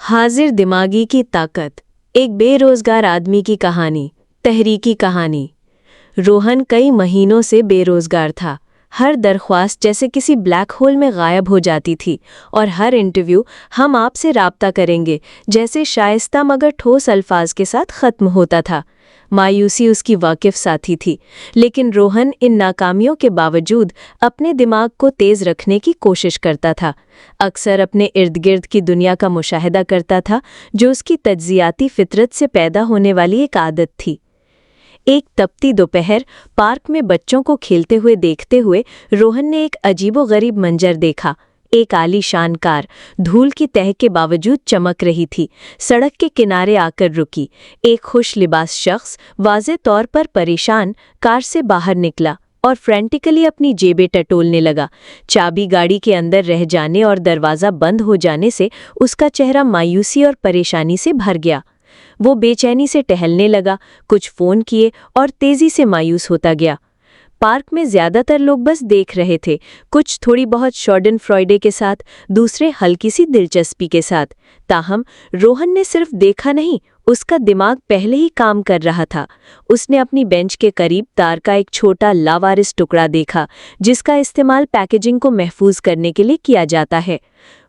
हाजिर दिमागी की ताकत, एक बेरोजगार आदमी की कहानी, तहरीकी कहानी। रोहन कई महीनों से बेरोजगार था। हर दरख्वास्त जैसे किसी ब्लैक होल में गायब हो जाती थी और हर इंटरव्यू हम आपसे राब्ता करेंगे जैसे शाइस्ता मगर ठोस अल्फाज के साथ ख़त्म होता था। मायूसी उसकी वाकिफ साथी थी, लेकिन रोहन इन नाकामियों के बावजूद अपने दिमाग को तेज़ रखने की कोशिश करता था। अक्सर अपने इर्द गिर्द की दुनिया का मुशाहिदा करता था, जो उसकी तज्जियाती फितरत से पैदा होने वाली एक आदत थी। एक तपती दोपहर पार्क में बच्चों को खेलते हुए देखते हुए रोहन ने एक अजीबोगरीब मंजर देखा। एक आलीशान कार धूल की तह के बावजूद चमक रही थी। सड़क के किनारे आकर रुकी। एक खुश लिबास शख्स वाज़े तौर पर परेशान कार से बाहर निकला और फ्रेंटिकली अपनी जेबें टटोलने लगा। चाबी गाड़ी के अंदर रह जाने और दरवाज़ा बंद हो जाने से उसका चेहरा मायूसी और परेशानी से भर गया। वो बेचैनी से टहलने लगा, कुछ फ़ोन किए और तेज़ी से मायूस होता गया। पार्क में ज़्यादातर लोग बस देख रहे थे, कुछ थोड़ी बहुत शॉर्डन फ्रॉइडे के साथ, दूसरे हल्की सी दिलचस्पी के साथ। ताहम रोहन ने सिर्फ देखा नहीं, उसका दिमाग पहले ही काम कर रहा था। उसने अपनी बेंच के करीब तार का एक छोटा लावारिस टुकड़ा देखा, जिसका इस्तेमाल पैकेजिंग को महफूज करने के लिए किया जाता है।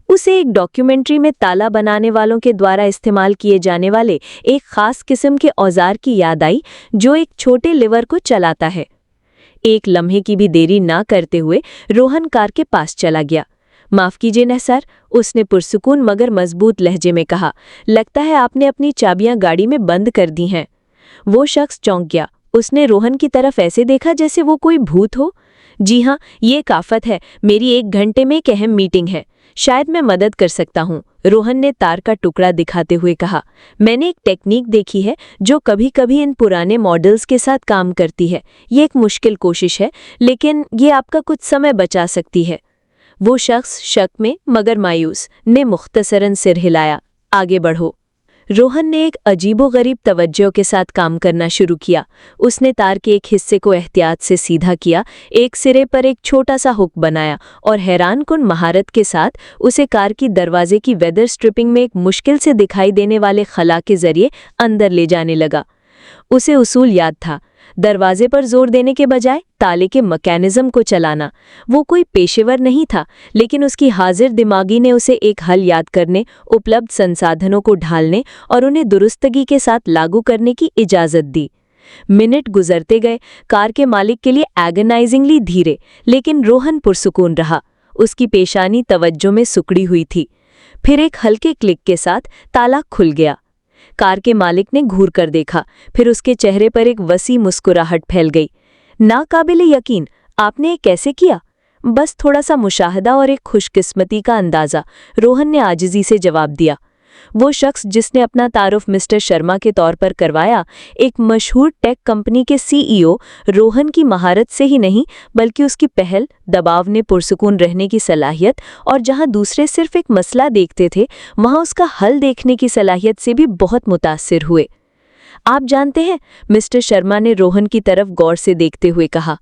उसे एक डॉक्यूमेंट्री में ताला बनाने वालों के द्वारा इस्तेमाल किए जाने वाले एक ख़ास किस्म के औजार की याद आई, जो एक छोटे लिवर को चलाता है। एक लम्हे की भी देरी ना करते हुए रोहन कार के पास चला गया। माफ़ कीजिए न सर, उसने पुरसुकून मगर मजबूत लहजे में कहा। लगता है आपने अपनी चाबियां गाड़ी में बंद कर दी हैं। वो शख्स चौंक गया। उसने रोहन की तरफ ऐसे देखा जैसे वो कोई भूत हो। जी हाँ, ये काफ़त है। मेरी 1 घंटे में एक अहम मीटिंग है। शायद मैं मदद कर सकता हूँ, रोहन ने तार का टुकड़ा दिखाते हुए कहा। मैंने एक टेक्निक देखी है जो कभी कभी इन पुराने मॉडल्स के साथ काम करती है। ये एक मुश्किल कोशिश है, लेकिन ये आपका कुछ समय बचा सकती है। वो शख्स शक में मगर मायूस ने मुख्तसरन सिर हिलाया। आगे बढ़ो। रोहन ने एक अजीबोगरीब तवज्जो के साथ काम करना शुरू किया। उसने तार के एक हिस्से को एहतियात से सीधा किया, एक सिरे पर एक छोटा सा हुक बनाया और हैरानकुन महारत के साथ उसे कार की दरवाजे की वेदर स्ट्रिपिंग में एक मुश्किल से दिखाई देने वाले खला के जरिए अंदर ले जाने लगा। उसे उसूल याद था, दरवाजे पर जोर देने के बजाय ताले के मैकेनिज्म को चलाना। वो कोई पेशेवर नहीं था, लेकिन उसकी हाजिर दिमागी ने उसे एक हल याद करने, उपलब्ध संसाधनों को ढालने और उन्हें दुरुस्तगी के साथ लागू करने की इजाज़त दी। मिनट गुजरते गए, कार के मालिक के लिए एगनाइजिंगली धीरे, लेकिन रोहन पुरसुकून रहा। उसकी पेशानी तवज्जो में सुकड़ी हुई थी। फिर एक हल्के क्लिक के साथ ताला खुल गया। कार के मालिक ने घूर कर देखा, फिर उसके चेहरे पर एक वसी मुस्कुराहट फैल गई। नाकाबिले यकीन, आपने ये कैसे किया? बस थोड़ा सा मुशाहदा और एक खुशकिस्मती का अंदाज़ा, रोहन ने आजिज़ी से जवाब दिया। वो शख्स जिसने अपना तारुफ मिस्टर शर्मा के तौर पर करवाया, एक मशहूर टेक कंपनी के सीईओ, रोहन की महारत से ही नहीं बल्कि उसकी पहल, दबाव ने पुरसुकून रहने की सलाहियत और जहां दूसरे सिर्फ एक मसला देखते थे, वहां उसका हल देखने की सलाहियत से भी बहुत मुतासिर हुए। आप जानते हैं, मिस्टर शर्मा ने रोहन की तरफ गौर से देखते हुए कहा,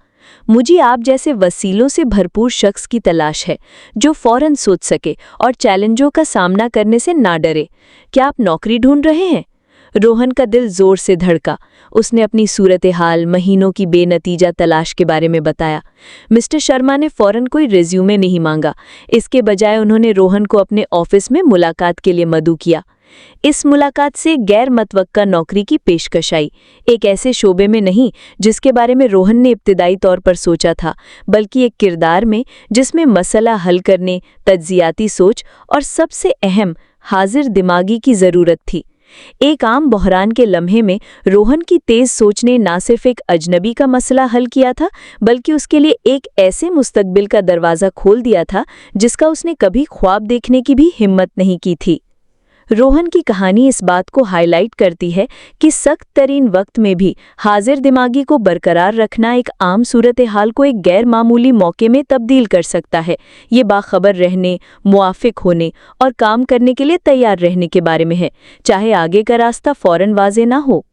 मुझे आप जैसे वसीलों से भरपूर शख्स की तलाश है, जो फौरन सोच सके और चैलेंजों का सामना करने से ना डरे। क्या आप नौकरी ढूंढ रहे हैं? रोहन का दिल जोर से धड़का। उसने अपनी सूरत हाल, महीनों की बेनतीजा तलाश के बारे में बताया। मिस्टर शर्मा ने फौरन कोई रिज्यूमे नहीं मांगा। इसके बजाय उन्होंने रोहन को अपने ऑफिस में मुलाकात के लिए मदऊ किया। इस मुलाकात से गैर मतवक्का नौकरी की पेशकश आई, एक ऐसे शोबे में नहीं जिसके बारे में रोहन ने इब्तिदाई तौर पर सोचा था, बल्कि एक किरदार में जिसमें मसला हल करने, तज्जियाती सोच और सबसे अहम हाजिर दिमागी की ज़रूरत थी। एक आम बहरान के लम्हे में रोहन की तेज़ सोच ने न सिर्फ एक अजनबी का मसला हल किया था, बल्कि उसके लिए एक ऐसे मुस्तकबिल का दरवाज़ा खोल दिया था जिसका उसने कभी ख्वाब देखने की भी हिम्मत नहीं की थी। रोहन की कहानी इस बात को हाईलाइट करती है कि सख्त तरीन वक्त में भी हाजिर दिमागी को बरकरार रखना एक आम सूरत हाल को एक गैर मामूली मौके में तब्दील कर सकता है। ये बाखबर रहने, मुआफिक होने और काम करने के लिए तैयार रहने के बारे में है, चाहे आगे का रास्ता फौरन वाज़े ना हो।